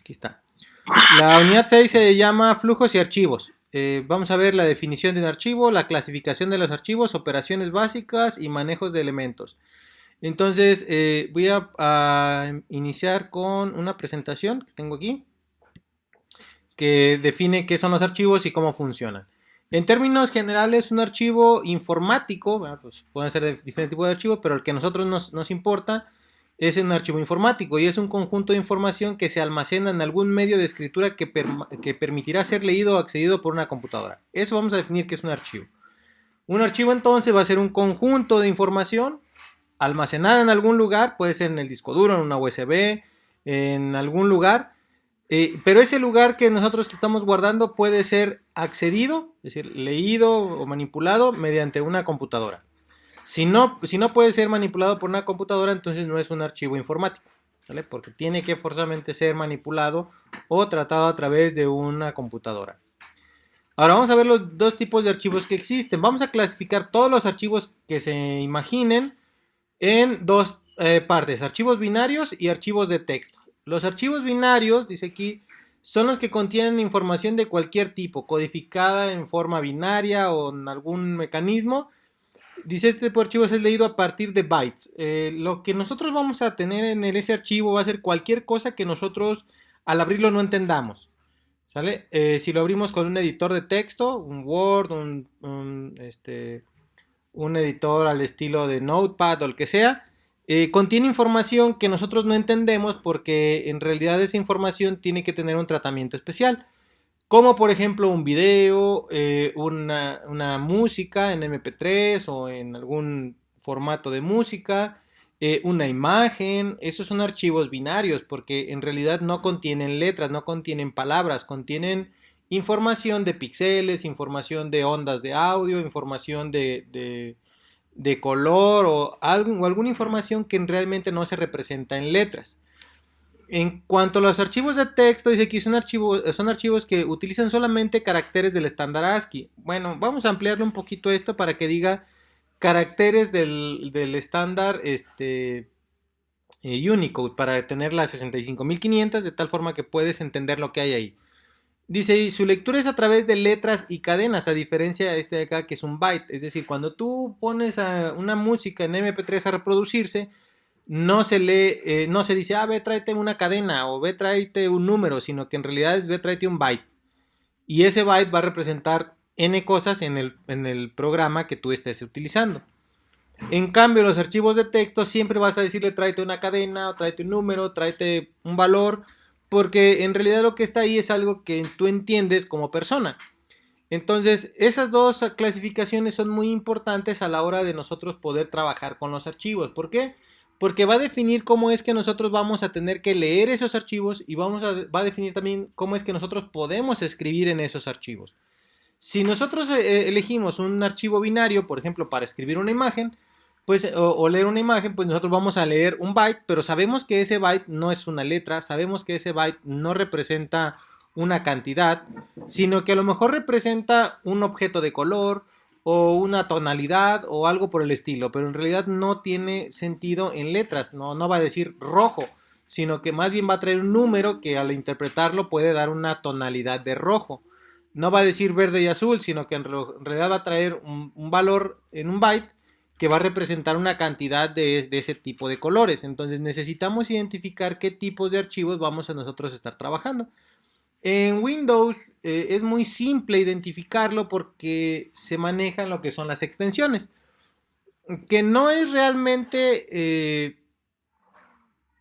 Aquí está. La unidad 6 se llama flujos y archivos. Vamos a ver la definición de un archivo, la clasificación de los archivos, operaciones básicas y manejos de elementos. Entonces voy a iniciar con una presentación que tengo aquí, que define qué son los archivos y cómo funcionan. En términos generales, un archivo informático, bueno, pues pueden ser de diferentes tipos de archivos, pero el que a nosotros nos importa es un archivo informático y es un conjunto de información que se almacena en algún medio de escritura que permitirá ser leído o accedido por una computadora. Eso vamos a definir que es un archivo. Un archivo entonces va a ser un conjunto de información almacenada en algún lugar, puede ser en el disco duro, en una USB, en algún lugar, pero ese lugar que nosotros estamos guardando puede ser accedido, es decir, leído o manipulado mediante una computadora. Si no puede ser manipulado por una computadora, entonces no es un archivo informático, ¿vale? Porque tiene que forzosamente ser manipulado o tratado a través de una computadora. Ahora vamos a ver los dos tipos de archivos que existen. Vamos a clasificar todos los archivos que se imaginen en dos partes, archivos binarios y archivos de texto. Los archivos binarios, dice aquí, son los que contienen información de cualquier tipo, codificada en forma binaria o en algún mecanismo. Dice, este tipo de archivos es leído a partir de bytes. Lo que nosotros vamos a tener en ese archivo va a ser cualquier cosa que nosotros al abrirlo no entendamos. ¿Sale? Si lo abrimos con un editor de texto, un Word, un editor al estilo de Notepad o el que sea, contiene información que nosotros no entendemos porque en realidad esa información tiene que tener un tratamiento especial. Como por ejemplo un video, una música en MP3 o en algún formato de música, una imagen. Esos son archivos binarios porque en realidad no contienen letras, no contienen palabras, contienen información de píxeles, información de ondas de audio, información de color o alguna información que realmente no se representa en letras. En cuanto a los archivos de texto, dice aquí son archivos que utilizan solamente caracteres del estándar ASCII. Bueno, vamos a ampliarle un poquito esto para que diga caracteres del estándar Unicode, para tener las 65500 de tal forma que puedes entender lo que hay ahí. Dice, y su lectura es a través de letras y cadenas, a diferencia de este de acá que es un byte. Es decir, cuando tú pones a una música en MP3 a reproducirse, no se lee, no se dice, ve, tráete una cadena o ve, tráete un número, sino que en realidad es ve, tráete un byte. Y ese byte va a representar N cosas en el programa que tú estés utilizando. En cambio, los archivos de texto siempre vas a decirle tráete una cadena, o tráete un número, tráete un valor, porque en realidad lo que está ahí es algo que tú entiendes como persona. Entonces, esas dos clasificaciones son muy importantes a la hora de nosotros poder trabajar con los archivos. ¿Por qué? Porque va a definir cómo es que nosotros vamos a tener que leer esos archivos y va a definir también cómo es que nosotros podemos escribir en esos archivos. Si nosotros elegimos un archivo binario, por ejemplo, para escribir una imagen, pues, o leer una imagen, pues nosotros vamos a leer un byte, pero sabemos que ese byte no es una letra, sabemos que ese byte no representa una cantidad, sino que a lo mejor representa un objeto de color o una tonalidad o algo por el estilo, pero en realidad no tiene sentido en letras, no va a decir rojo, sino que más bien va a traer un número que al interpretarlo puede dar una tonalidad de rojo. No va a decir verde y azul, sino que en realidad va a traer un valor en un byte que va a representar una cantidad de ese tipo de colores. Entonces necesitamos identificar qué tipos de archivos vamos a nosotros estar trabajando. En Windows es muy simple identificarlo porque se manejan lo que son las extensiones, que no es realmente,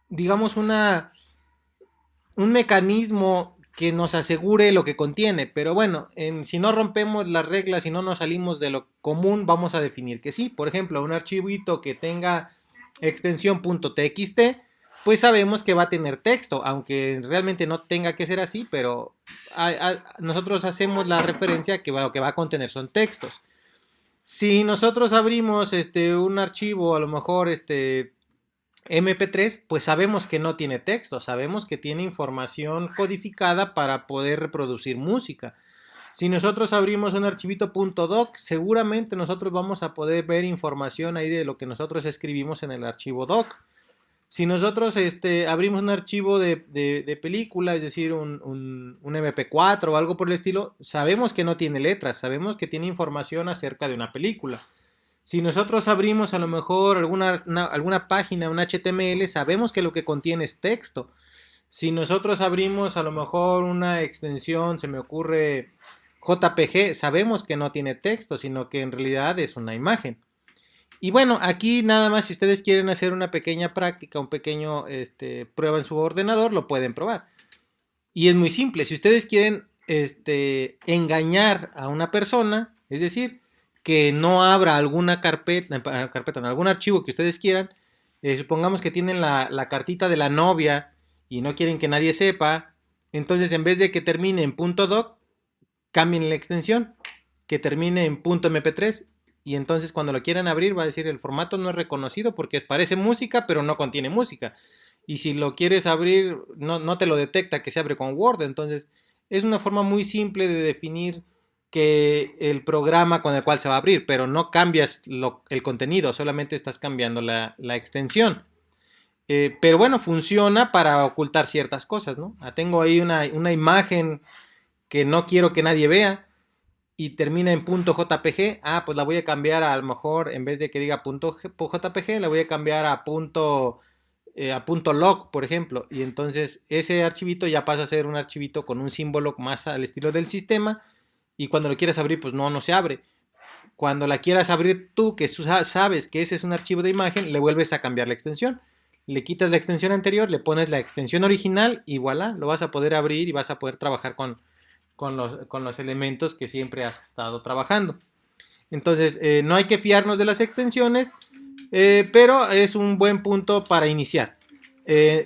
digamos, un mecanismo que nos asegure lo que contiene, pero bueno, si no rompemos las reglas, si no nos salimos de lo común, vamos a definir que sí. Por ejemplo, un archivito que tenga extensión .txt, pues sabemos que va a tener texto, aunque realmente no tenga que ser así, pero nosotros hacemos la referencia que lo que va a contener son textos. Si nosotros abrimos un archivo, a lo mejor MP3, pues sabemos que no tiene texto, sabemos que tiene información codificada para poder reproducir música. Si nosotros abrimos un archivito .doc, seguramente nosotros vamos a poder ver información ahí de lo que nosotros escribimos en el archivo doc. Si nosotros abrimos un archivo de película, es decir, un MP4 o algo por el estilo, sabemos que no tiene letras, sabemos que tiene información acerca de una película. Si nosotros abrimos a lo mejor alguna página, un HTML, sabemos que lo que contiene es texto. Si nosotros abrimos a lo mejor una extensión, se me ocurre JPG, sabemos que no tiene texto, sino que en realidad es una imagen. Y bueno, aquí nada más si ustedes quieren hacer una pequeña práctica, un pequeño prueba en su ordenador, lo pueden probar. Y es muy simple, si ustedes quieren engañar a una persona, es decir, que no abra alguna carpeta, algún archivo que ustedes quieran, supongamos que tienen la cartita de la novia y no quieren que nadie sepa, entonces en vez de que termine en .doc, cambien la extensión, que termine en .mp3 y entonces cuando lo quieran abrir va a decir el formato no es reconocido porque parece música pero no contiene música. Y si lo quieres abrir no te lo detecta que se abre con Word. Entonces es una forma muy simple de definir que el programa con el cual se va a abrir, pero no cambias el contenido, solamente estás cambiando la extensión. Pero bueno, funciona para ocultar ciertas cosas, ¿no? Tengo ahí una imagen que no quiero que nadie vea y termina en .jpg, pues la voy a cambiar a lo mejor, en vez de que diga .jpg, la voy a cambiar a .log, por ejemplo, y entonces ese archivito ya pasa a ser un archivito con un símbolo más al estilo del sistema, y cuando lo quieras abrir, pues no se abre. Cuando la quieras abrir tú, que sabes que ese es un archivo de imagen, le vuelves a cambiar la extensión. Le quitas la extensión anterior, le pones la extensión original y voilà, lo vas a poder abrir y vas a poder trabajar con los elementos que siempre has estado trabajando. Entonces, no hay que fiarnos de las extensiones, pero es un buen punto para iniciar.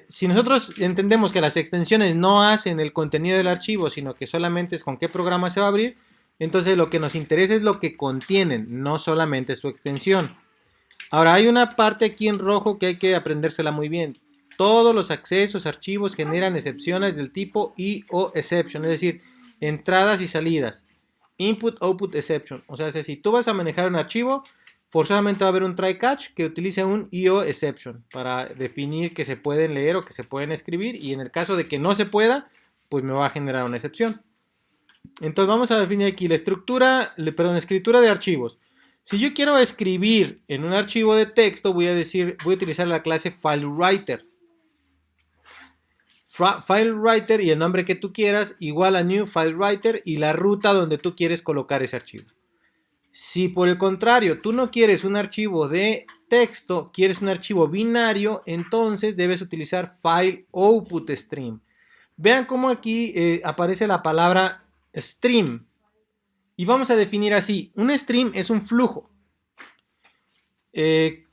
Si nosotros entendemos que las extensiones no hacen el contenido del archivo, sino que solamente es con qué programa se va a abrir, entonces lo que nos interesa es lo que contienen, no solamente su extensión. Ahora, hay una parte aquí en rojo que hay que aprendérsela muy bien. Todos los accesos, archivos generan excepciones del tipo IO-exception, es decir, entradas y salidas. Input-output exception. O sea, si tú vas a manejar un archivo, forzosamente va a haber un try-catch que utilice un IO-exception para definir que se pueden leer o que se pueden escribir. Y en el caso de que no se pueda, pues me va a generar una excepción. Entonces vamos a definir aquí la escritura de archivos. Si yo quiero escribir en un archivo de texto, voy a utilizar la clase FileWriter. FileWriter y el nombre que tú quieras igual a new FileWriter y la ruta donde tú quieres colocar ese archivo. Si por el contrario tú no quieres un archivo de texto, quieres un archivo binario, entonces debes utilizar FileOutputStream. Vean cómo aquí aparece la palabra stream. Y vamos a definir así, un stream es un flujo. ¿Qué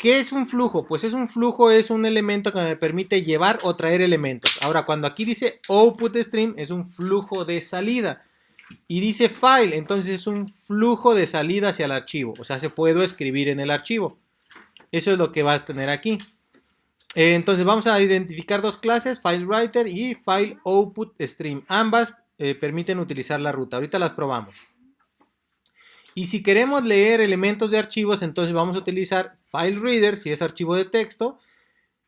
es un flujo? Pues un flujo es un elemento que me permite llevar o traer elementos. Ahora, cuando aquí dice output stream, es un flujo de salida. Y dice file, entonces es un flujo de salida hacia el archivo. O sea, se puede escribir en el archivo. Eso es lo que vas a tener aquí. Entonces vamos a identificar dos clases, FileWriter y FileOutputStream. Ambas permiten utilizar la ruta. Ahorita las probamos. Y si queremos leer elementos de archivos, entonces vamos a utilizar FileReader, si es archivo de texto,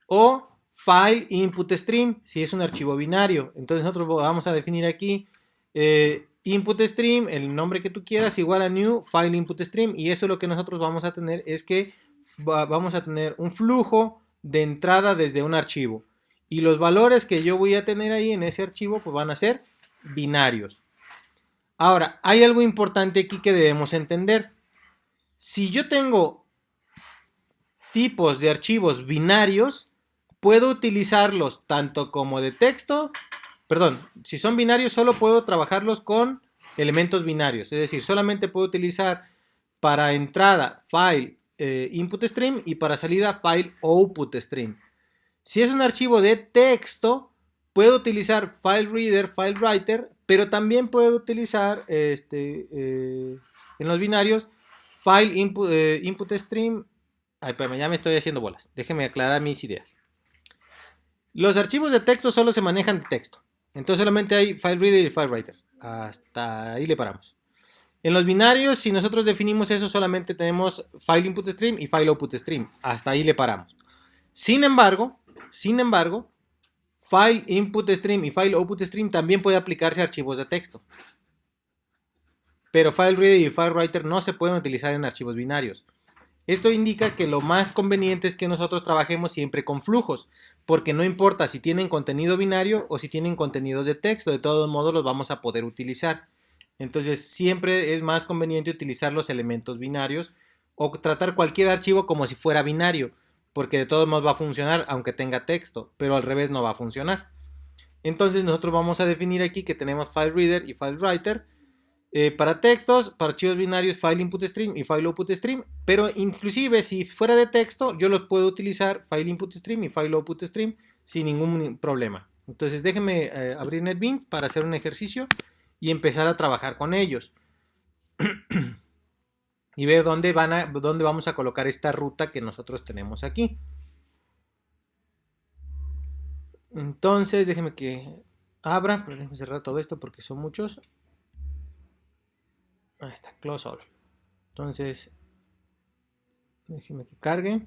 o FileInputStream, si es un archivo binario. Entonces nosotros vamos a definir aquí InputStream, el nombre que tú quieras, igual a new FileInputStream. Y eso lo que nosotros vamos a tener es que vamos a tener un flujo de entrada desde un archivo. Y los valores que yo voy a tener ahí en ese archivo pues van a ser binarios. Ahora, hay algo importante aquí que debemos entender. Si yo tengo tipos de archivos binarios, puedo utilizarlos tanto como de texto, si son binarios solo puedo trabajarlos con elementos binarios, es decir, solamente puedo utilizar para entrada file input stream y para salida file output stream. Si es un archivo de texto, puedo utilizar FileReader, FileWriter, pero también puedo utilizar en los binarios File Input Stream. Ay, pero ya me estoy haciendo bolas. Déjenme aclarar mis ideas. Los archivos de texto solo se manejan de texto. Entonces solamente hay FileReader y FileWriter. Hasta ahí le paramos. En los binarios, si nosotros definimos eso, solamente tenemos File Input Stream y File Output Stream. Hasta ahí le paramos. Sin embargo, file input stream y file output stream también puede aplicarse a archivos de texto. Pero file reader y file writer no se pueden utilizar en archivos binarios. Esto indica que lo más conveniente es que nosotros trabajemos siempre con flujos, porque no importa si tienen contenido binario o si tienen contenidos de texto, de todos modos los vamos a poder utilizar. Entonces siempre es más conveniente utilizar los elementos binarios o tratar cualquier archivo como si fuera binario, porque de todos modos va a funcionar aunque tenga texto, pero al revés no va a funcionar. Entonces nosotros vamos a definir aquí que tenemos file reader y file writer. Para textos, para archivos binarios, file input stream y file output stream, pero inclusive si fuera de texto, yo los puedo utilizar file input stream y file output stream sin ningún problema. Entonces déjenme abrir NetBeans para hacer un ejercicio y empezar a trabajar con ellos. Y ver dónde vamos a colocar esta ruta que nosotros tenemos aquí. Entonces déjenme que abra, pero déjenme cerrar todo esto porque son muchos. Ahí está, close all. Entonces, déjenme que cargue.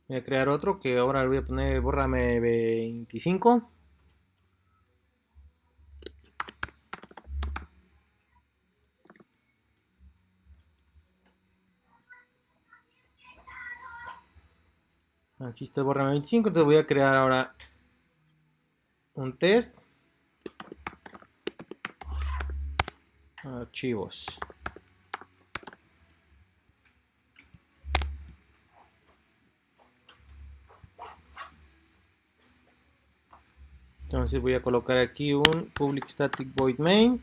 Voy a crear otro que ahora le voy a poner bórrame 25. Aquí está bórrame 25. Entonces voy a crear ahora un test. Archivos. Entonces voy a colocar aquí un public static void main.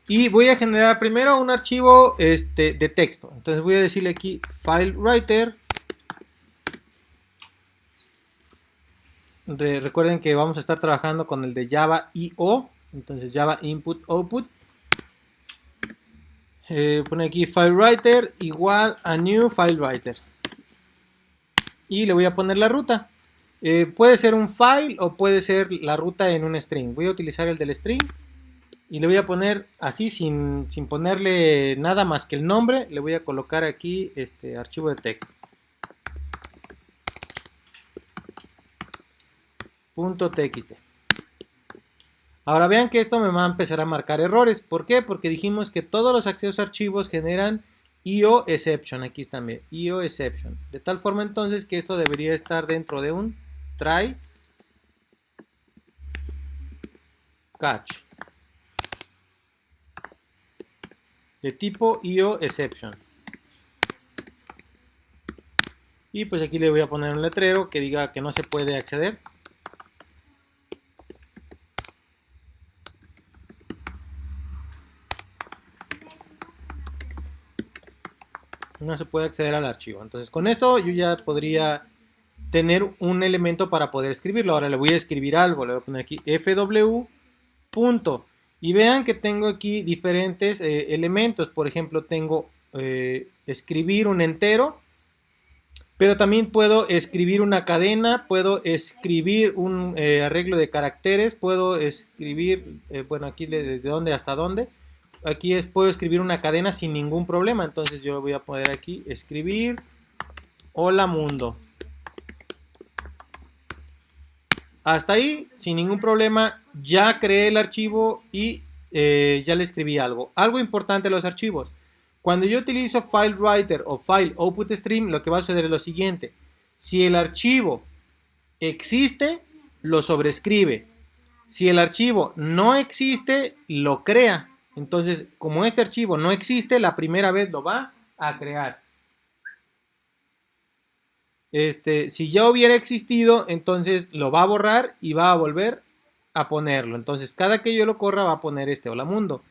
Y voy a generar primero un archivo de texto. Entonces voy a decirle aquí file writer. Recuerden que vamos a estar trabajando con el de Java IO. Entonces Java input output. Pone aquí file writer igual a new file writer. Y le voy a poner la ruta. Puede ser un file o puede ser la ruta en un string. Voy a utilizar el del string. Y le voy a poner así sin ponerle nada más que el nombre. Le voy a colocar aquí este archivo de texto. .txt. Ahora vean que esto me va a empezar a marcar errores. ¿Por qué? Porque dijimos que todos los accesos a archivos generan IO exception. Aquí está, IO exception. De tal forma entonces que esto debería estar dentro de un try catch de tipo IO exception. Y pues aquí le voy a poner un letrero que diga que no se puede acceder. No se puede acceder al archivo. Entonces con esto yo ya podría tener un elemento para poder escribirlo. Ahora le voy a escribir algo. Le voy a poner aquí fw. Punto. Y vean que tengo aquí diferentes elementos. Por ejemplo, tengo escribir un entero. Pero también puedo escribir una cadena. Puedo escribir un arreglo de caracteres. Puedo escribir, bueno, aquí desde dónde hasta dónde. Aquí puedo escribir una cadena sin ningún problema. Entonces yo voy a poner aquí escribir hola mundo. Hasta ahí, sin ningún problema, ya creé el archivo y ya le escribí algo. Algo importante de los archivos. Cuando yo utilizo file writer o file output stream, lo que va a suceder es lo siguiente. Si el archivo existe, lo sobrescribe. Si el archivo no existe, lo crea. Entonces, como este archivo no existe, la primera vez lo va a crear. Si ya hubiera existido, entonces lo va a borrar y va a volver a ponerlo. Entonces, cada que yo lo corra va a poner hola mundo.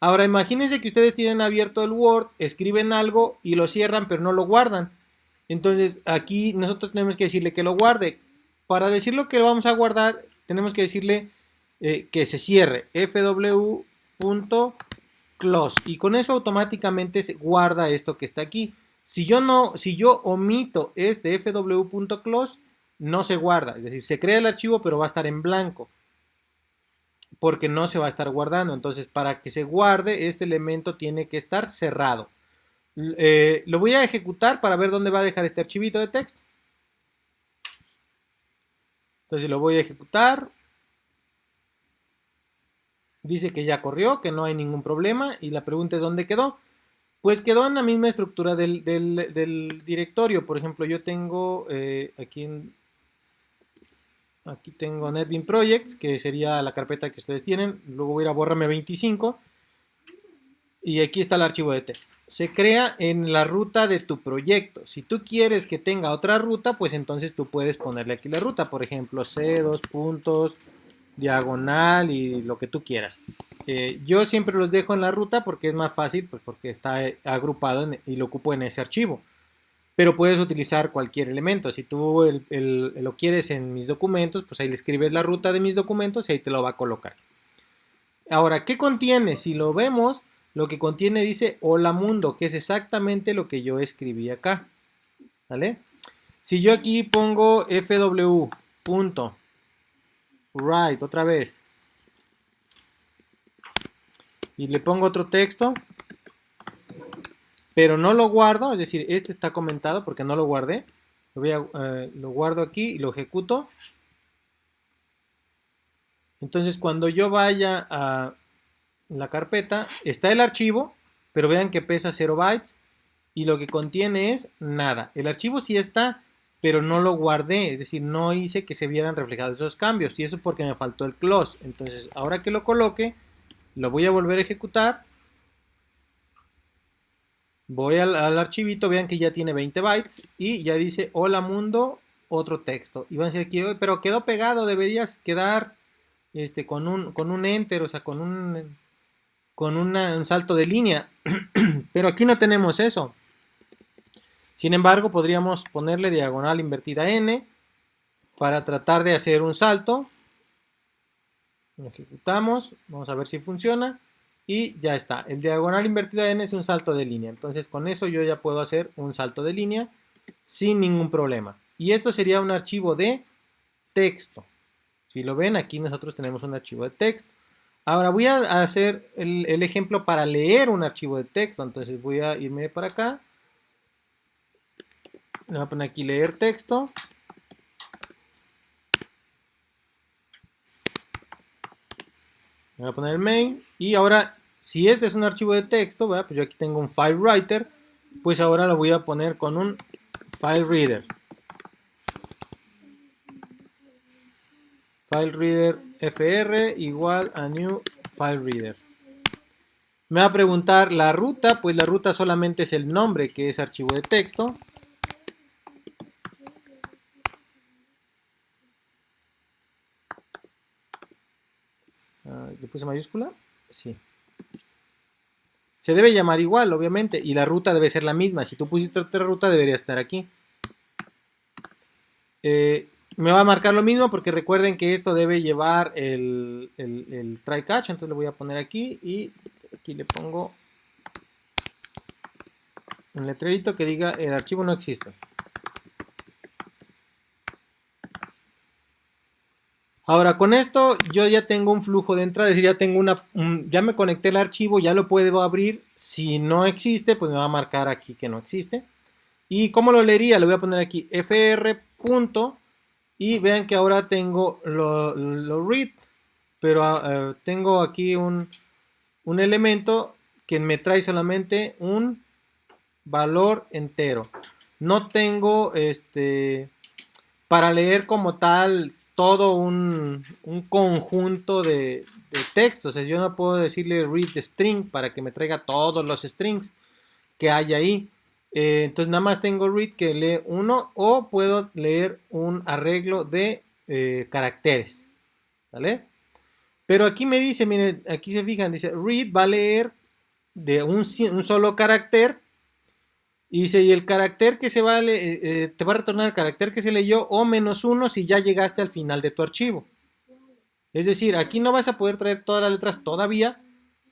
Ahora, imagínense que ustedes tienen abierto el Word, escriben algo y lo cierran, pero no lo guardan. Entonces, aquí nosotros tenemos que decirle que lo guarde. Para decir lo que vamos a guardar, tenemos que decirle que se cierre. fw.close. Y con eso automáticamente se guarda esto que está aquí. Si yo omito este fw.close, no se guarda. Es decir, se crea el archivo, pero va a estar en blanco. porque no se va a estar guardando. Entonces, para que se guarde, este elemento tiene que estar cerrado. Lo voy a ejecutar para ver dónde va a dejar este archivito de texto. Entonces lo voy a ejecutar. Dice que ya corrió, que no hay ningún problema. Y la pregunta es dónde quedó. Pues quedó en la misma estructura del directorio. Por ejemplo, yo tengo aquí tengo NetBeans Projects, que sería la carpeta que ustedes tienen. Luego voy a ir a borrarme 25. Y aquí está el archivo de texto. Se crea en la ruta de tu proyecto. Si tú quieres que tenga otra ruta, pues entonces tú puedes ponerle aquí la ruta. Por ejemplo, C, dos puntos, diagonal y lo que tú quieras. Yo siempre los dejo en la ruta porque es más fácil, pues porque está agrupado y lo ocupo en ese archivo. Pero puedes utilizar cualquier elemento. Si tú lo quieres en mis documentos, pues ahí le escribes la ruta de mis documentos y ahí te lo va a colocar. Ahora, ¿qué contiene? Si lo vemos, lo que contiene dice hola mundo, que es exactamente lo que yo escribí acá. ¿Vale? Si yo aquí pongo fw.write otra vez y le pongo otro texto, pero no lo guardo, es decir, este está comentado porque no lo guardé, lo guardo aquí y lo ejecuto. Entonces, cuando yo vaya a la carpeta, está el archivo, pero vean que pesa 0 bytes y lo que contiene es nada. El archivo sí está, pero no lo guardé, es decir, no hice que se vieran reflejados esos cambios y eso porque me faltó el close. Entonces, ahora que lo coloque, lo voy a volver a ejecutar. Voy al archivito, vean que ya tiene 20 bytes y ya dice hola mundo, otro texto. Y van a decir aquí, pero quedó pegado, deberías quedar con un enter, o sea, un salto de línea. Pero aquí no tenemos eso. Sin embargo, podríamos ponerle diagonal invertida n para tratar de hacer un salto. Lo ejecutamos, vamos a ver si funciona. Y ya está. El diagonal invertida n es un salto de línea. Entonces con eso yo ya puedo hacer un salto de línea sin ningún problema. Y esto sería un archivo de texto. Si lo ven, aquí nosotros tenemos un archivo de texto. Ahora voy a hacer el ejemplo para leer un archivo de texto. Entonces voy a irme para acá. Le voy a poner aquí leer texto. Le voy a poner el main. Y ahora, si este es un archivo de texto, ¿verdad? Pues yo aquí tengo un file writer. Pues ahora lo voy a poner con un file reader. File reader fr igual a new file reader. Me va a preguntar la ruta, pues la ruta solamente es el nombre que es archivo de texto. ¿Le puse mayúscula? Sí. Se debe llamar igual, obviamente, y la ruta debe ser la misma. Si tú pusiste otra ruta, debería estar aquí. Me va a marcar lo mismo porque recuerden que esto debe llevar el try catch. Entonces le voy a poner aquí y aquí le pongo un letrerito que diga el archivo no existe. Ahora con esto yo ya tengo un flujo de entrada, es decir, ya tengo ya me conecté al archivo, ya lo puedo abrir. Si no existe, pues me va a marcar aquí que no existe. ¿Y cómo lo leería? Le voy a poner aquí fr. Y vean que ahora tengo lo read, pero tengo aquí un elemento que me trae solamente un valor entero. No tengo para leer como tal todo un conjunto de textos. O sea, yo no puedo decirle read string para que me traiga todos los strings que hay ahí. Entonces nada más tengo read que lee uno o puedo leer un arreglo de caracteres. ¿Vale? Pero aquí me dice, miren, aquí se fijan, dice read va a leer de un solo carácter. Y dice, y el carácter que se va a te va a retornar el carácter que se leyó o -1 si ya llegaste al final de tu archivo. Es decir, aquí no vas a poder traer todas las letras todavía,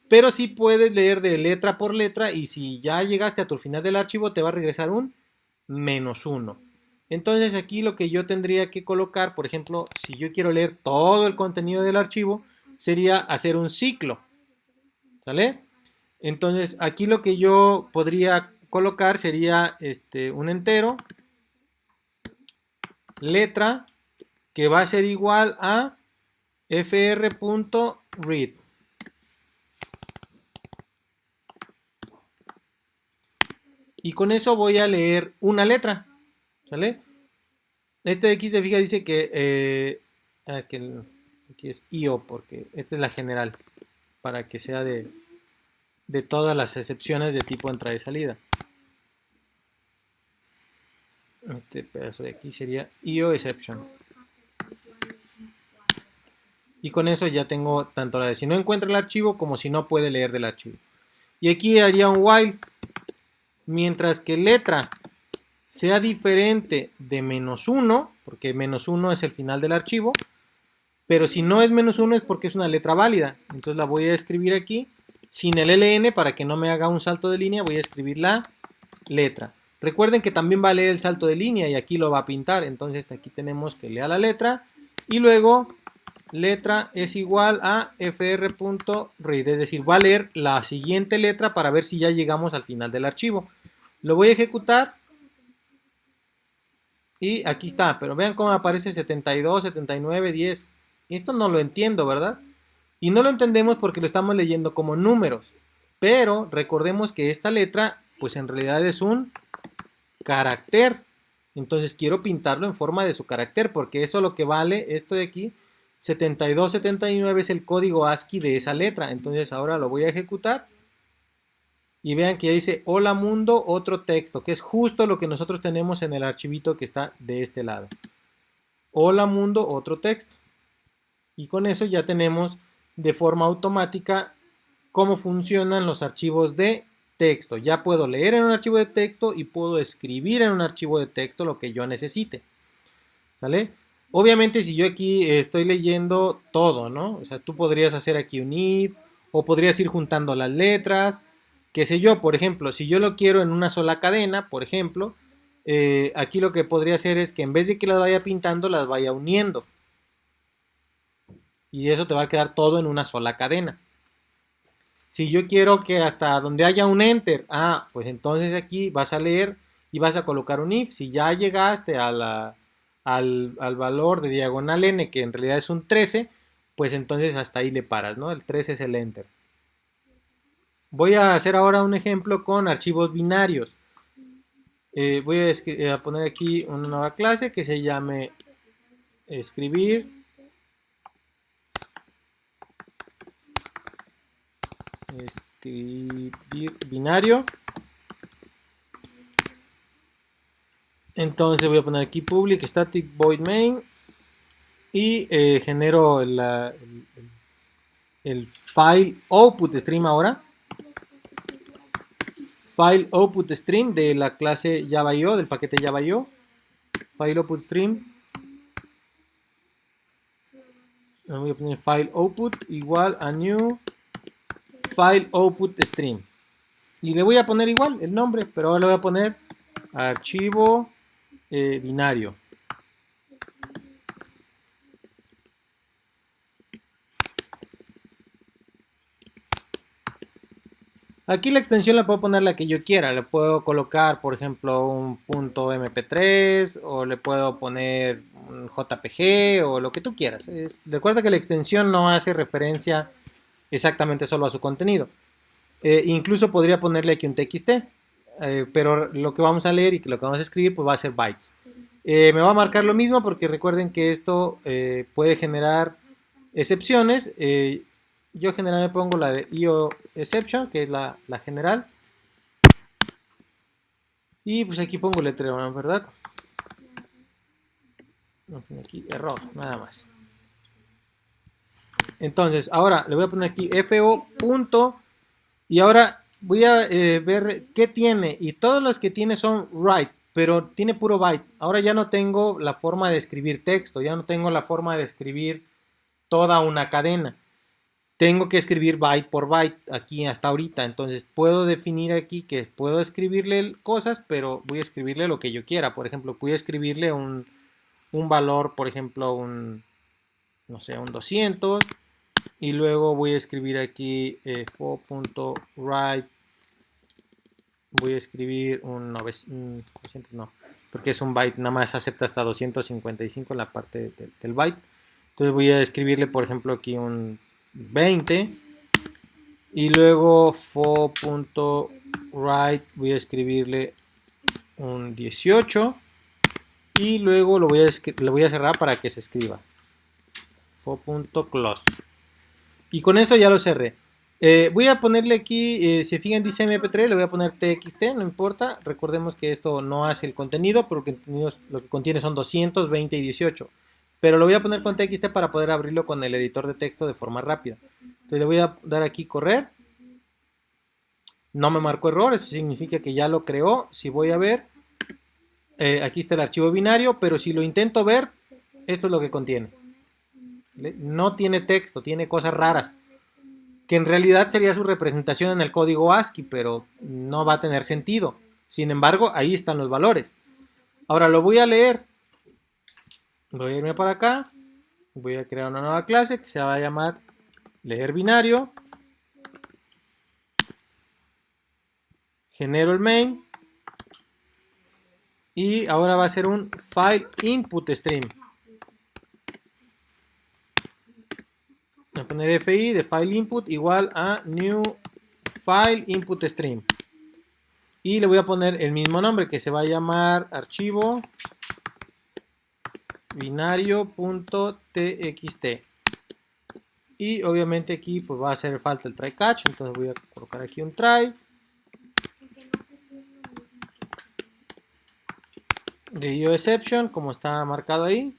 pero sí puedes leer de letra por letra y si ya llegaste a tu final del archivo te va a regresar un -1. Entonces aquí lo que yo tendría que colocar, por ejemplo, si yo quiero leer todo el contenido del archivo, sería hacer un ciclo, ¿sale? Entonces aquí lo que yo podría colocar sería un entero, letra, que va a ser igual a fr.read. Y con eso voy a leer una letra, ¿sale? Este X de fija dice que, es que aquí es IO porque esta es la general, para que sea de todas las excepciones de tipo entrada y salida. Este pedazo de aquí sería IO exception. Y con eso ya tengo tanto la de si no encuentra el archivo como si no puede leer del archivo. Y aquí haría un while. Mientras que letra sea diferente de -1, porque -1 es el final del archivo, pero si no es -1 es porque es una letra válida. Entonces la voy a escribir aquí sin el LN para que no me haga un salto de línea. Voy a escribir la letra. Recuerden que también va a leer el salto de línea y aquí lo va a pintar. Entonces aquí tenemos que leer la letra y luego letra es igual a fr.read, es decir, va a leer la siguiente letra para ver si ya llegamos al final del archivo. Lo voy a ejecutar y aquí está, pero vean cómo aparece 72, 79, 10. Esto no lo entiendo, ¿verdad? Y no lo entendemos porque lo estamos leyendo como números. Pero recordemos que esta letra, pues en realidad es un carácter. Entonces quiero pintarlo en forma de su carácter porque eso es lo que vale esto de aquí. 72, 79 es el código ASCII de esa letra. Entonces ahora lo voy a ejecutar. Y vean que ya dice hola mundo, otro texto, que es justo lo que nosotros tenemos en el archivito que está de este lado. Hola mundo, otro texto. Y con eso ya tenemos de forma automática cómo funcionan los archivos de texto. Ya puedo leer en un archivo de texto y puedo escribir en un archivo de texto lo que yo necesite. ¿Sale? Obviamente si yo aquí estoy leyendo todo, ¿no? O sea, tú podrías hacer aquí un if o podrías ir juntando las letras, qué sé yo, por ejemplo, si yo lo quiero en una sola cadena, por ejemplo, aquí lo que podría hacer es que en vez de que las vaya pintando, las vaya uniendo. Y eso te va a quedar todo en una sola cadena. Si yo quiero que hasta donde haya un enter, pues entonces aquí vas a leer y vas a colocar un if. Si ya llegaste al valor de diagonal n, que en realidad es un 13, pues entonces hasta ahí le paras, ¿no? El 13 es el enter. Voy a hacer ahora un ejemplo con archivos binarios. Voy a poner aquí una nueva clase que se llame escribir binario. Entonces voy a poner aquí public static void main y genero el file output stream ahora. File output stream de la clase Java.io, del paquete Java.io. File output stream. Voy a poner file output igual a new file output stream. Y le voy a poner igual el nombre, pero ahora le voy a poner archivo binario. Aquí la extensión la puedo poner la que yo quiera. Le puedo colocar, por ejemplo, un .mp3 o le puedo poner un JPG o lo que tú quieras. Recuerda que la extensión no hace referencia exactamente solo a su contenido. Incluso podría ponerle aquí un TXT, pero lo que vamos a leer y lo que vamos a escribir pues va a ser bytes. Me va a marcar lo mismo porque recuerden que esto puede generar excepciones. Yo generalmente pongo la de IO exception, que es la general. Y pues aquí pongo letrero, ¿no? ¿Verdad? Aquí error, nada más. Entonces, ahora le voy a poner aquí FO punto. Y ahora voy a ver qué tiene. Y todos los que tiene son write, pero tiene puro byte. Ahora ya no tengo la forma de escribir texto, ya no tengo la forma de escribir toda una cadena. Tengo que escribir byte por byte aquí hasta ahorita. Entonces puedo definir aquí que puedo escribirle cosas, pero voy a escribirle lo que yo quiera. Por ejemplo, voy a escribirle un valor, por ejemplo, no sé, un 200. Y luego voy a escribir aquí fo.write. Voy a escribir un 900, no, porque es un byte, nada más acepta hasta 255 en la parte del byte. Entonces voy a escribirle, por ejemplo, aquí un 20. Y luego fo.write voy a escribirle un 18. Y luego lo voy a cerrar para que se escriba. Fo.close. Y con eso ya lo cerré. Voy a ponerle aquí, si fijan dice MP3, le voy a poner TXT, no importa. Recordemos que esto no hace el contenido, porque lo que contiene son 220 y 18. Pero lo voy a poner con TXT para poder abrirlo con el editor de texto de forma rápida. Entonces le voy a dar aquí correr. No me marcó error, eso significa que ya lo creó. Si voy a ver, aquí está el archivo binario, pero si lo intento ver, esto es lo que contiene. No tiene texto, tiene cosas raras, que en realidad sería su representación en el código ASCII, pero no va a tener sentido. Sin embargo, ahí están los valores. Ahora lo voy a leer. Voy a irme para acá. Voy a crear una nueva clase que se va a llamar leer binario. Genero el main. Y ahora va a ser un file input stream. Voy a poner fi de file input igual a new file input stream. Y le voy a poner el mismo nombre que se va a llamar archivo binario.txt. Y obviamente aquí pues va a hacer falta el try catch, entonces voy a colocar aquí un try de io exception como está marcado ahí.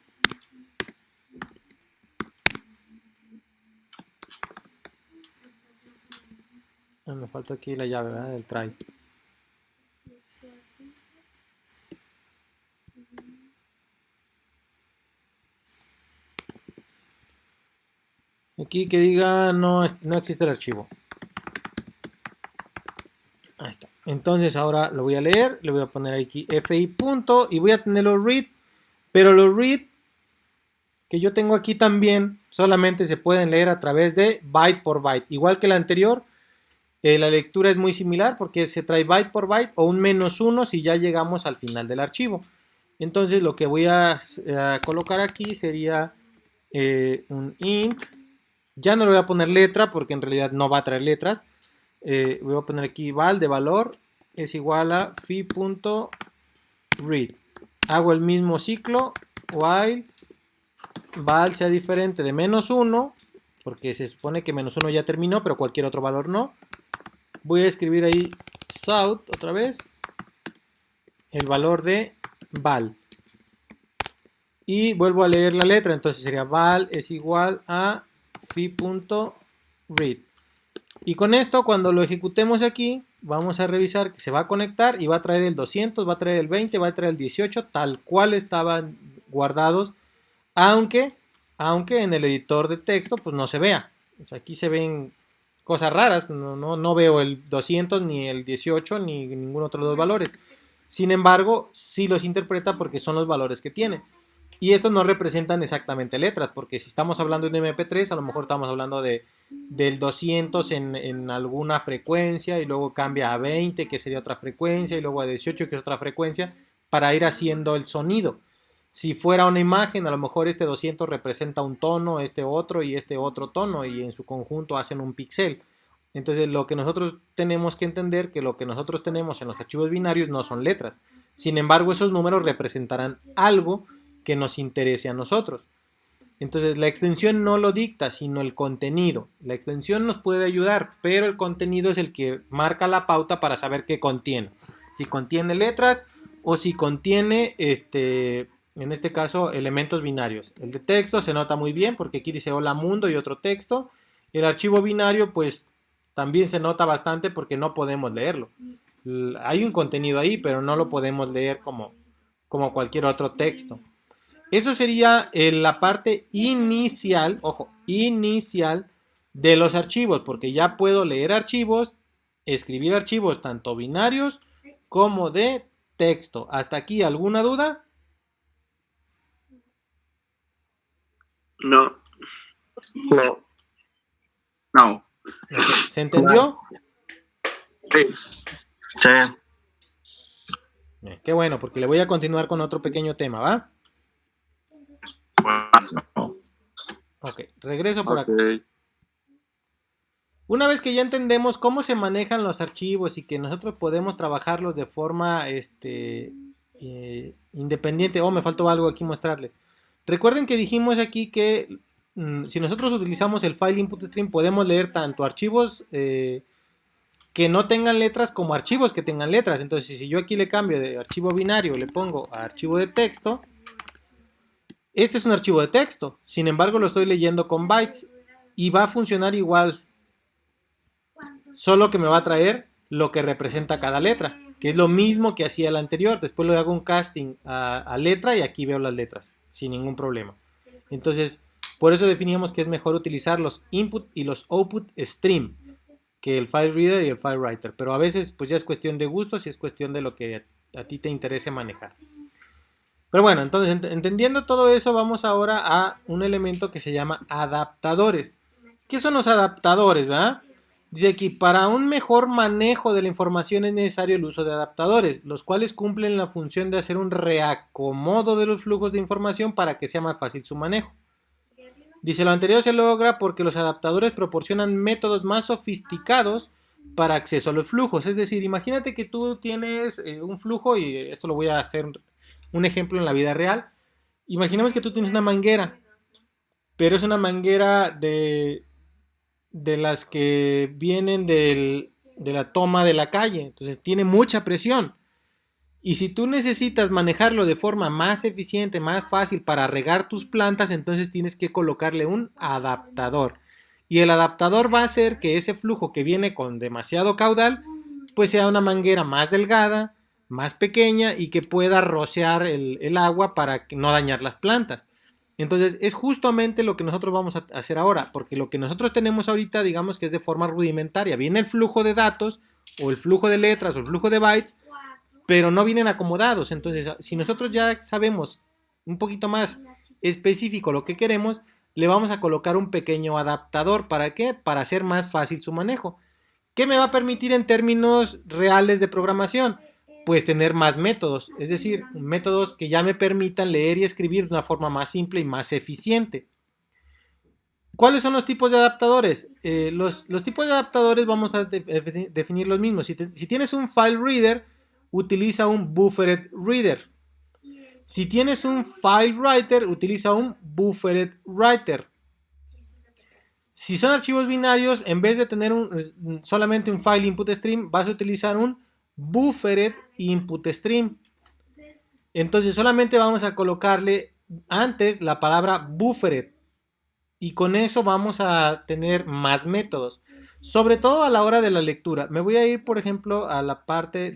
Me falta aquí la llave, ¿verdad? Del try. Aquí que diga no existe el archivo. Ahí está. Entonces ahora lo voy a leer, le voy a poner aquí fi punto y voy a tener los read, pero los read que yo tengo aquí también solamente se pueden leer a través de byte por byte, igual que la anterior. La lectura es muy similar porque se trae byte por byte o un -1 si ya llegamos al final del archivo. Entonces lo que voy a colocar aquí sería un int. Ya no le voy a poner letra porque en realidad no va a traer letras. Voy a poner aquí val de valor es igual a fi.read. Hago el mismo ciclo while val sea diferente de -1 porque se supone que -1 ya terminó pero cualquier otro valor no. Voy a escribir ahí south otra vez el valor de val y vuelvo a leer la letra, entonces sería val es igual a fi.read. Y con esto cuando lo ejecutemos aquí vamos a revisar que se va a conectar y va a traer el 200, va a traer el 20, va a traer el 18 tal cual estaban guardados, aunque en el editor de texto pues no se vea. O sea, aquí se ven cosas raras, no veo el 200 ni el 18 ni ningún otro de los valores. Sin embargo, sí los interpreta porque son los valores que tiene. Y estos no representan exactamente letras, porque si estamos hablando de un MP3, a lo mejor estamos hablando del 200 en alguna frecuencia, y luego cambia a 20, que sería otra frecuencia, y luego a 18, que es otra frecuencia, para ir haciendo el sonido. Si fuera una imagen, a lo mejor este 200 representa un tono, este otro y este otro tono, y en su conjunto hacen un píxel. Entonces lo que nosotros tenemos que entender que lo que nosotros tenemos en los archivos binarios no son letras. Sin embargo, esos números representarán algo que nos interese a nosotros. Entonces la extensión no lo dicta, sino el contenido. La extensión nos puede ayudar, pero el contenido es el que marca la pauta para saber qué contiene. Si contiene letras o si contiene, en este caso, elementos binarios. El de texto se nota muy bien porque aquí dice hola mundo y otro texto. El archivo binario pues también se nota bastante porque no podemos leerlo. Hay un contenido ahí, pero no lo podemos leer como cualquier otro texto. Eso sería la parte inicial, ojo, inicial de los archivos, porque ya puedo leer archivos, escribir archivos tanto binarios como de texto. ¿Hasta aquí alguna duda? No. No. No. ¿Se entendió? Sí. Sí. Qué bueno, porque le voy a continuar con otro pequeño tema, ¿va? Bueno. Ok, regreso por acá. Ok. Una vez que ya entendemos cómo se manejan los archivos y que nosotros podemos trabajarlos de forma independiente. Oh, me faltó algo aquí mostrarle. Recuerden que dijimos aquí que si nosotros utilizamos el file input stream podemos leer tanto archivos que no tengan letras como archivos que tengan letras. Entonces, si yo aquí le cambio de archivo binario, le pongo a archivo de texto, este es un archivo de texto. Sin embargo, lo estoy leyendo con bytes y va a funcionar igual. Solo que me va a traer lo que representa cada letra, que es lo mismo que hacía el anterior. Después le hago un casting a letra y aquí veo las letras, sin ningún problema. Entonces, por eso definíamos que es mejor utilizar los input y los output stream que el file reader y el file writer. Pero a veces pues ya es cuestión de gustos y es cuestión de lo que a ti te interese manejar. Pero bueno, entonces entendiendo todo eso, vamos ahora a un elemento que se llama adaptadores. ¿Qué son los adaptadores, verdad? Dice aquí, para un mejor manejo de la información es necesario el uso de adaptadores, los cuales cumplen la función de hacer un reacomodo de los flujos de información para que sea más fácil su manejo. Dice, lo anterior se logra porque los adaptadores proporcionan métodos más sofisticados para acceso a los flujos. Es decir, imagínate que tú tienes un flujo, y esto lo voy a hacer un ejemplo en la vida real. Imaginemos que tú tienes una manguera, pero es una manguera de las que vienen de la toma de la calle. Entonces tiene mucha presión. Y si tú necesitas manejarlo de forma más eficiente, más fácil para regar tus plantas, entonces tienes que colocarle un adaptador. Y el adaptador va a hacer que ese flujo que viene con demasiado caudal, pues sea una manguera más delgada, más pequeña y que pueda rociar el agua para no dañar las plantas. Entonces es justamente lo que nosotros vamos a hacer ahora, porque lo que nosotros tenemos ahorita, digamos que es de forma rudimentaria. Viene el flujo de datos, o el flujo de letras, o el flujo de bytes, pero no vienen acomodados. Entonces, si nosotros ya sabemos un poquito más específico lo que queremos, le vamos a colocar un pequeño adaptador. ¿Para qué? Para hacer más fácil su manejo. ¿Qué me va a permitir en términos reales de programación? Pues tener más métodos, es decir, métodos que ya me permitan leer y escribir de una forma más simple y más eficiente. ¿Cuáles son los tipos de adaptadores? Los tipos de adaptadores vamos a definir los mismos. Si tienes un file reader, utiliza un buffered reader. Si tienes un file writer, utiliza un buffered writer. Si son archivos binarios, en vez de tener solamente un file input stream, vas a utilizar un buffered input stream. Entonces solamente vamos a colocarle antes la palabra buffered y con eso vamos a tener más métodos, sobre todo a la hora de la lectura. Me voy a ir, por ejemplo, a la parte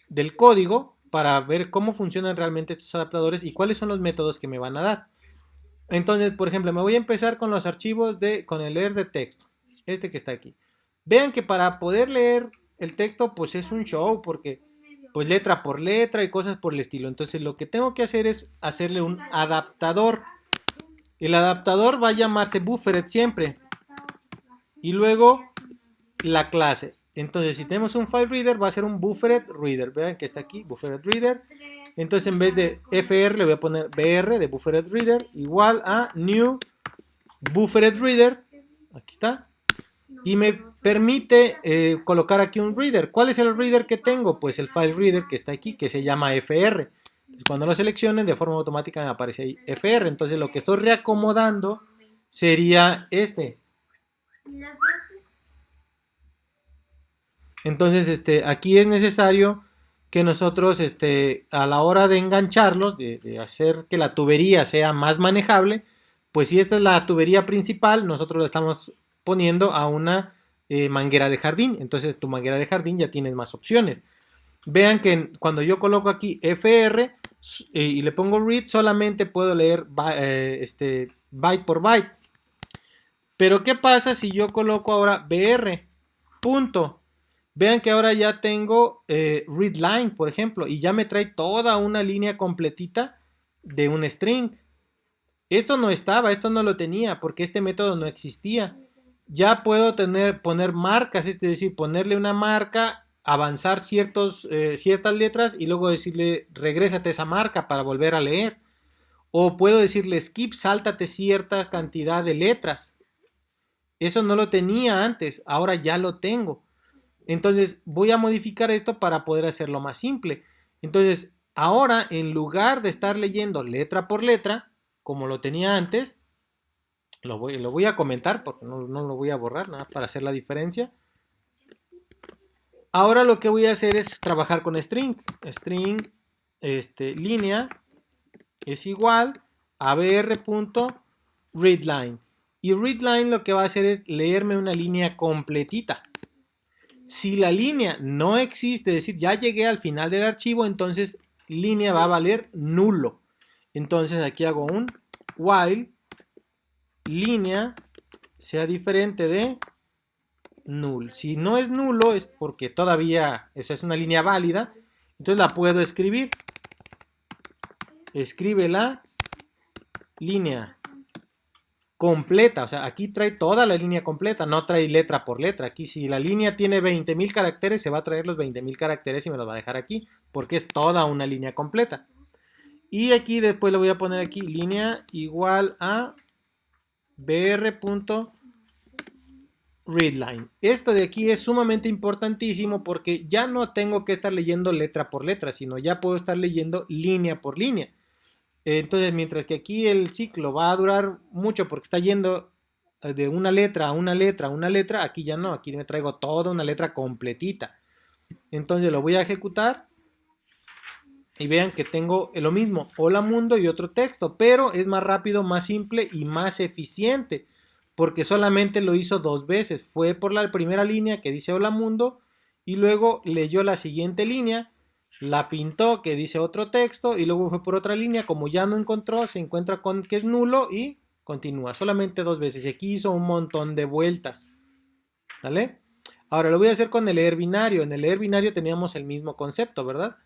del código para ver cómo funcionan realmente estos adaptadores y cuáles son los métodos que me van a dar. Entonces, por ejemplo, me voy a empezar con los archivos con el leer de texto, este que está aquí. Vean que para poder leer el texto, pues es un show, porque pues letra por letra y cosas por el estilo. Entonces lo que tengo que hacer es hacerle un adaptador. El adaptador va a llamarse buffered siempre. Y luego la clase. Entonces si tenemos un file reader va a ser un buffered reader. Vean que está aquí, buffered reader. Entonces en vez de fr le voy a poner br de buffered reader igual a new buffered reader. Aquí está. Y me permite colocar aquí un reader. ¿Cuál es el reader que tengo? Pues el file reader que está aquí, que se llama FR. Entonces, cuando lo seleccionen, de forma automática me aparece ahí FR. Entonces lo que estoy reacomodando sería este. Entonces aquí es necesario que nosotros a la hora de engancharlos, de hacer que la tubería sea más manejable, pues si esta es la tubería principal, nosotros la estamos poniendo a una manguera de jardín. Entonces tu manguera de jardín ya tienes más opciones. Vean que cuando yo coloco aquí FR y le pongo read, solamente puedo leer byte por byte. Pero ¿qué pasa si yo coloco ahora BR? Punto. Vean que ahora ya tengo readline, por ejemplo, y ya me trae toda una línea completita de un string. Esto no estaba, esto no lo tenía, porque este método no existía. ya puedo poner marcas, es decir, ponerle una marca, avanzar ciertas letras y luego decirle, regrésate a esa marca para volver a leer. O puedo decirle, skip, sáltate cierta cantidad de letras. Eso no lo tenía antes, ahora ya lo tengo. Entonces voy a modificar esto para poder hacerlo más simple. Entonces, ahora en lugar de estar leyendo letra por letra, como lo tenía antes, lo voy a comentar porque no lo voy a borrar, nada para hacer la diferencia. Ahora lo que voy a hacer es trabajar con string. String, línea es igual a br.readline. Y readline lo que va a hacer es leerme una línea completita. Si la línea no existe, es decir, ya llegué al final del archivo, entonces línea va a valer nulo. Entonces aquí hago un while línea sea diferente de null. Si no es nulo es porque todavía esa es una línea válida, entonces la puedo escribir. Escribe la línea completa, o sea, aquí trae toda la línea completa, no trae letra por letra. Aquí si la línea tiene 20.000 caracteres, se va a traer los 20.000 caracteres y me los va a dejar aquí, porque es toda una línea completa. Y aquí después le voy a poner aquí línea igual a br.readline. Esto de aquí es sumamente importantísimo porque ya no tengo que estar leyendo letra por letra, sino ya puedo estar leyendo línea por línea. Entonces, mientras que aquí el ciclo va a durar mucho porque está yendo de una letra a una letra a una letra, aquí ya no, aquí me traigo toda una letra completita. Entonces lo voy a ejecutar y vean que tengo lo mismo, hola mundo y otro texto, pero es más rápido, más simple y más eficiente porque solamente lo hizo dos veces. Fue por la primera línea que dice hola mundo y luego leyó la siguiente línea, la pintó que dice otro texto y luego fue por otra línea, como ya no encontró, se encuentra con que es nulo y continúa, solamente dos veces y aquí hizo un montón de vueltas, ¿vale? Ahora lo voy a hacer con el leer binario. En el leer binario teníamos el mismo concepto, ¿verdad?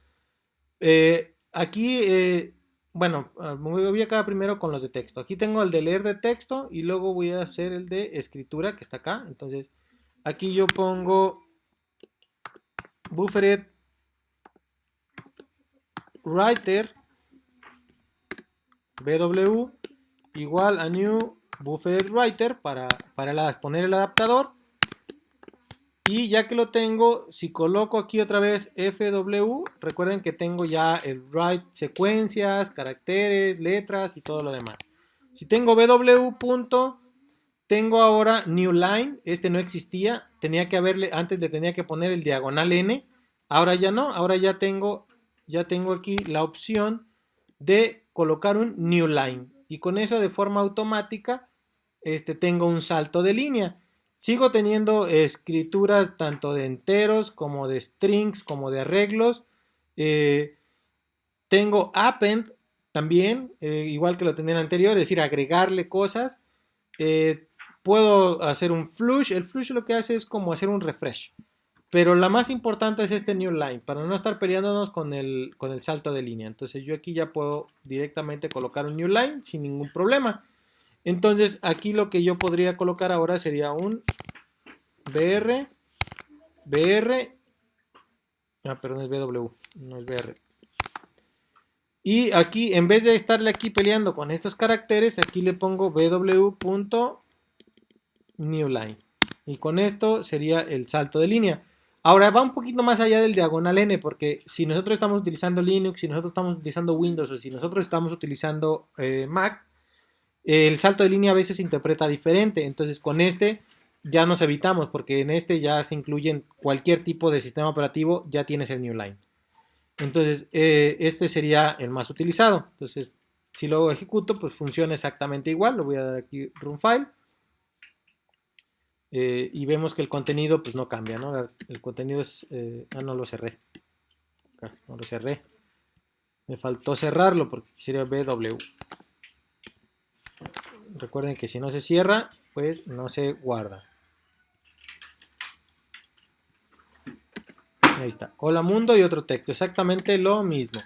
Aquí, bueno, voy a acabar primero con los de texto. Aquí tengo el de leer de texto y luego voy a hacer el de escritura que está acá. Entonces aquí yo pongo buffered writer bw igual a new buffered writer para poner el adaptador. Y ya que lo tengo, si coloco aquí otra vez fw, recuerden que tengo ya el write secuencias, caracteres, letras y todo lo demás. Si tengo bw punto, tengo ahora new line, este no existía, antes le tenía que poner el diagonal n, ahora ya no, ahora ya tengo aquí la opción de colocar un new line y con eso de forma automática tengo un salto de línea. Sigo teniendo escrituras tanto de enteros como de strings como de arreglos. Tengo append también, igual que lo tenía en anterior, es decir, agregarle cosas. Puedo hacer un flush. El flush lo que hace es como hacer un refresh. Pero la más importante es este new line, para no estar peleándonos con el salto de línea. Entonces yo aquí ya puedo directamente colocar un new line sin ningún problema. Entonces aquí lo que yo podría colocar ahora sería un br, perdón, es bw, no es br. Y aquí, en vez de estarle aquí peleando con estos caracteres, aquí le pongo bw.newline. Y con esto sería el salto de línea. Ahora va un poquito más allá del diagonal n, porque si nosotros estamos utilizando Linux, si nosotros estamos utilizando Windows o si nosotros estamos utilizando Mac, el salto de línea a veces se interpreta diferente. Entonces con este ya nos evitamos, porque en este ya se incluye cualquier tipo de sistema operativo, ya tienes el new line. Entonces este sería el más utilizado. Entonces si lo ejecuto, pues funciona exactamente igual. Lo voy a dar aquí run file. Y vemos que el contenido pues no cambia, ¿no? El contenido es... no lo cerré. Acá, no lo cerré. Me faltó cerrarlo porque quisiera BW. Recuerden que si no se cierra, pues no se guarda. Ahí está. Hola mundo y otro texto. Exactamente lo mismo.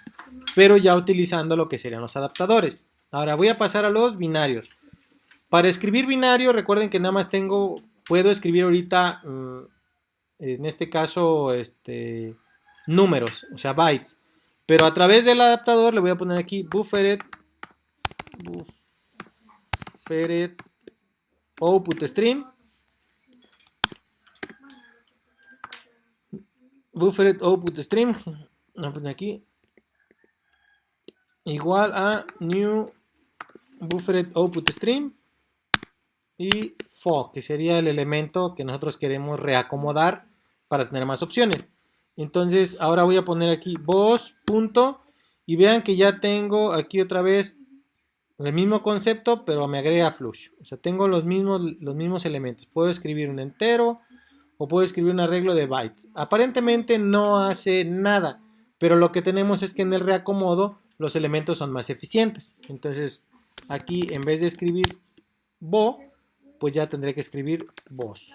Pero ya utilizando lo que serían los adaptadores. Ahora voy a pasar a los binarios. Para escribir binario, recuerden que nada más tengo puedo escribir ahorita, en este caso, números, o sea, bytes. Pero a través del adaptador le voy a poner aquí buffered output stream. Buffered output stream. Voy a poner aquí. Igual a new buffered output stream. Y fo, que sería el elemento que nosotros queremos reacomodar para tener más opciones. Entonces ahora voy a poner aquí boss punto y vean que ya tengo aquí otra vez el mismo concepto, pero me agrega flush. O sea, tengo los mismos elementos. Puedo escribir un entero o puedo escribir un arreglo de bytes. Aparentemente no hace nada, pero lo que tenemos es que en el reacomodo los elementos son más eficientes. Entonces aquí en vez de escribir bo, pues ya tendré que escribir boss.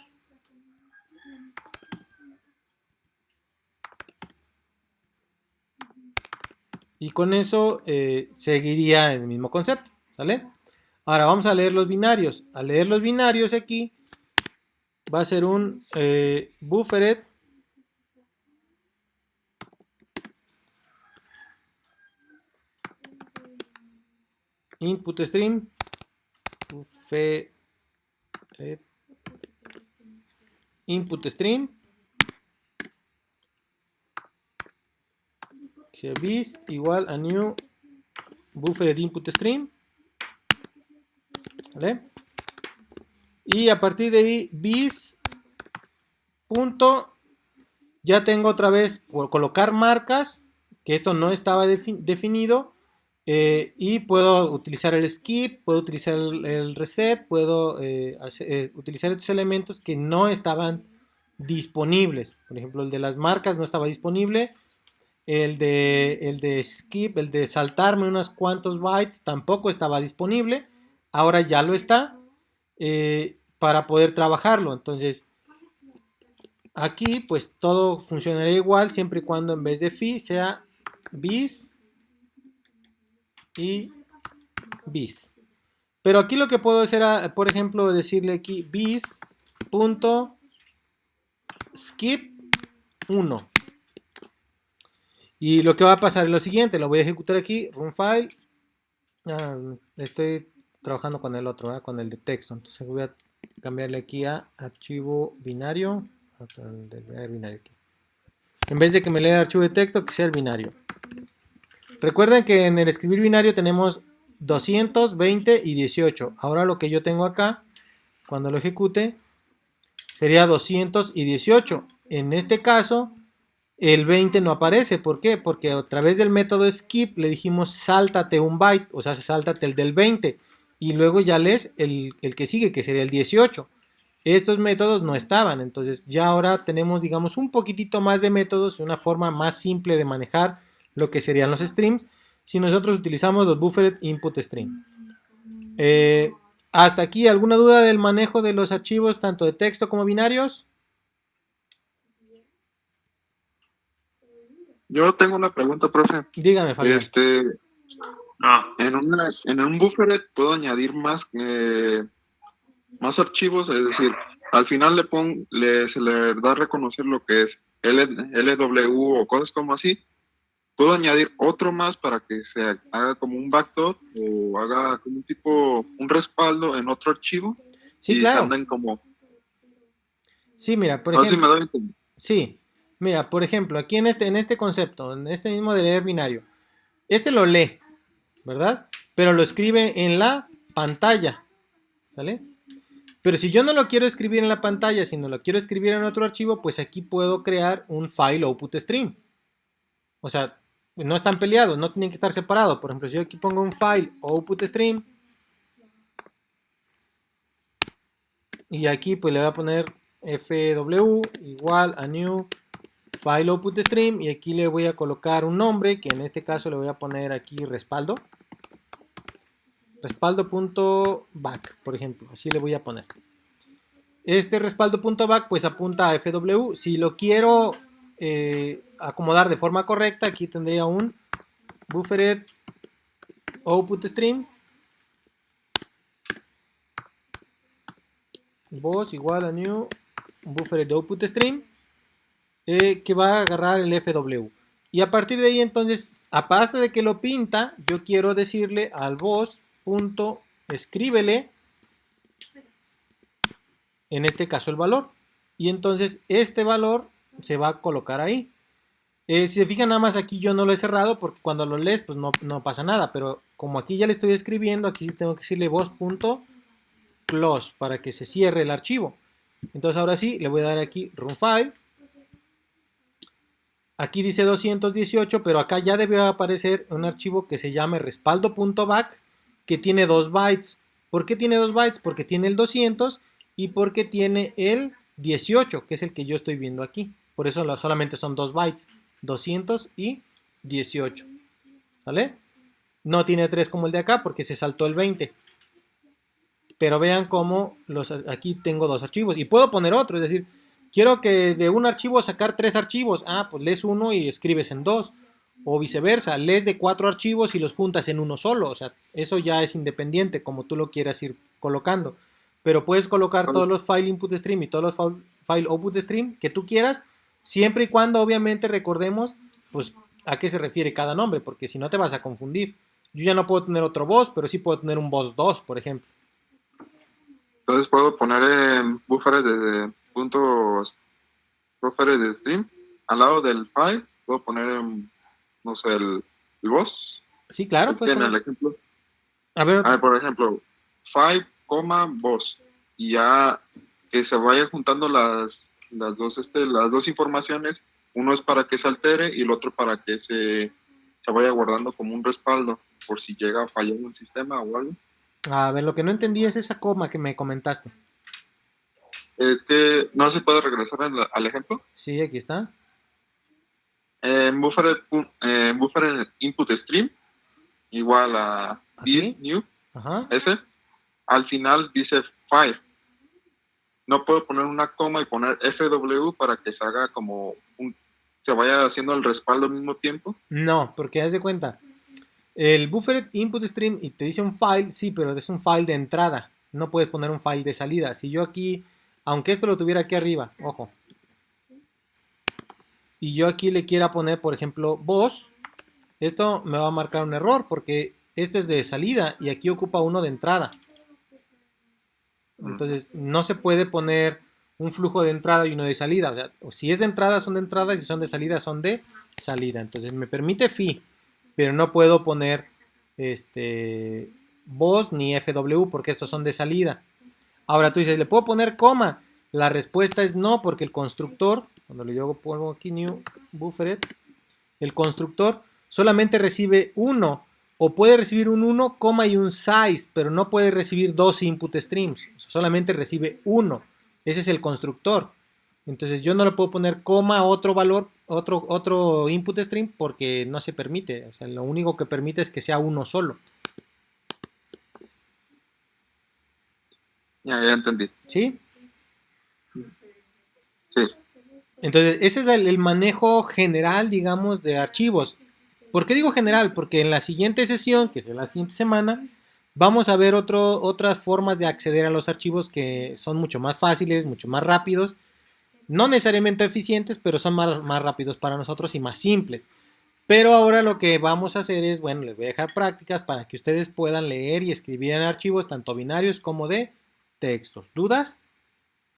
Y con eso seguiría el mismo concepto, ¿sale? Ahora vamos a leer los binarios. Al leer los binarios aquí va a ser un buffered input stream buffered input stream bis igual a new buffered input stream, ¿vale? Y a partir de ahí bis punto, ya tengo otra vez por colocar marcas, que esto no estaba definido, y puedo utilizar el skip, puedo utilizar el reset, puedo utilizar estos elementos que no estaban disponibles. Por ejemplo, el de las marcas no estaba disponible. El de skip, el de saltarme unos cuantos bytes, tampoco estaba disponible. Ahora ya lo está, para poder trabajarlo. Entonces, aquí pues todo funcionaría igual, siempre y cuando en vez de fi sea bis y bis. Pero aquí lo que puedo hacer, por ejemplo, decirle aquí bis punto skip 1. Y lo que va a pasar es lo siguiente, lo voy a ejecutar aquí, run file. Estoy trabajando con el otro, ¿verdad? Con el de texto. Entonces voy a cambiarle aquí a archivo binario. En vez de que me lea el archivo de texto, que sea el binario. Recuerden que en el escribir binario tenemos 200, 20 y 18. Ahora lo que yo tengo acá, cuando lo ejecute, sería 218. En este caso, el 20 no aparece. ¿Por qué? Porque a través del método skip le dijimos sáltate un byte, o sea, sáltate el del 20 y luego ya lees el que sigue, que sería el 18. Estos métodos no estaban, entonces ya ahora tenemos, digamos, un poquitito más de métodos, una forma más simple de manejar lo que serían los streams si nosotros utilizamos los buffered input stream. Hasta aquí, ¿alguna duda del manejo de los archivos tanto de texto como binarios? Yo tengo una pregunta, profe. Dígame, Fabián. En un buffer puedo añadir más archivos, es decir, al final se le da a reconocer lo que es LW o cosas como así. Puedo añadir otro más para que se haga como un backdoor o haga como un respaldo en otro archivo. Sí, y claro. anden como... Sí, mira, por No sé si me ejemplo. doy a entender. Sí, mira, por ejemplo, aquí en este concepto, en este mismo de leer binario, lo lee, ¿verdad? Pero lo escribe en la pantalla, ¿vale? Pero si yo no lo quiero escribir en la pantalla, sino lo quiero escribir en otro archivo, pues aquí puedo crear un file output stream. O sea, no están peleados, no tienen que estar separados. Por ejemplo, si yo aquí pongo un file output stream y aquí pues le voy a poner fw igual a new file output stream y aquí le voy a colocar un nombre que en este caso le voy a poner aquí respaldo.back, por ejemplo, así le voy a poner. Este respaldo.back pues apunta a fw. Si lo quiero acomodar de forma correcta, aquí tendría un buffered output stream boss igual a new buffer de output stream, que va a agarrar el FW. Y a partir de ahí, entonces, aparte de que lo pinta, yo quiero decirle al boss punto escríbele, en este caso el valor. Y entonces este valor se va a colocar ahí. Si se fijan, nada más aquí yo no lo he cerrado porque cuando lo lees pues no pasa nada. Pero como aquí ya le estoy escribiendo, aquí tengo que decirle boss.close para que se cierre el archivo. Entonces ahora sí, le voy a dar aquí run file. Aquí dice 218, pero acá ya debió aparecer un archivo que se llame respaldo.back que tiene 2 bytes. ¿Por qué tiene 2 bytes? Porque tiene el 200 y porque tiene el 18, que es el que yo estoy viendo aquí. Por eso solamente son 2 bytes, 200 y 18. ¿Vale? No tiene 3 como el de acá porque se saltó el 20. Pero vean cómo aquí tengo 2 archivos y puedo poner otro, es decir, quiero que de un archivo sacar 3 archivos. Pues lees uno y escribes en 2. O viceversa, lees de 4 archivos y los juntas en uno solo. O sea, eso ya es independiente, como tú lo quieras ir colocando. Pero puedes colocar todos los file input stream y todos los file output stream que tú quieras, siempre y cuando obviamente recordemos pues a qué se refiere cada nombre, porque si no te vas a confundir. Yo ya no puedo tener otro boss, pero sí puedo tener un boss 2, por ejemplo. Entonces puedo poner en buffers de puntos buffers de stream al lado del file, puedo poner no sé, el boss. Sí, claro. En el ejemplo. A ver, por ejemplo, file, boss. Y ya que se vayan juntando las dos informaciones. Uno es para que se altere y el otro para que se vaya guardando como un respaldo por si llega a fallar un sistema o algo. A ver, lo que no entendí es esa coma que me comentaste. Es que no se puede regresar al ejemplo. Sí, aquí está. En buffer input stream igual a this new. Ajá. Ese al final dice file. No puedo poner una coma y poner FW para que se haga como se vaya haciendo el respaldo al mismo tiempo. No, porque haz de cuenta, el buffer input stream y te dice un file, sí, pero es un file de entrada. No puedes poner un file de salida. Si yo aquí, aunque esto lo tuviera aquí arriba, ojo, y yo aquí le quiera poner, por ejemplo, boss, esto me va a marcar un error porque esto es de salida y aquí ocupa uno de entrada. Entonces no se puede poner un flujo de entrada y uno de salida. O sea, si es de entrada son de entrada y si son de salida son de salida. Entonces me permite fi, pero no puedo poner boss ni FW porque estos son de salida. Ahora tú dices, ¿le puedo poner coma? La respuesta es no, porque el constructor, cuando le pongo aquí new buffer, el constructor solamente recibe uno, o puede recibir un 1, coma y un size, pero no puede recibir 2 input streams, o sea, solamente recibe uno. Ese es el constructor. Entonces yo no le puedo poner coma otro valor, otro input stream porque no se permite. O sea, lo único que permite es que sea uno solo. Ya entendí. ¿Sí? Sí. Entonces, ese es el manejo general, digamos, de archivos. ¿Por qué digo general? Porque en la siguiente sesión, que es la siguiente semana, vamos a ver otras formas de acceder a los archivos que son mucho más fáciles, mucho más rápidos. No necesariamente eficientes, pero son más rápidos para nosotros y más simples. Pero ahora lo que vamos a hacer es, bueno, les voy a dejar prácticas para que ustedes puedan leer y escribir en archivos tanto binarios como de textos. ¿Dudas?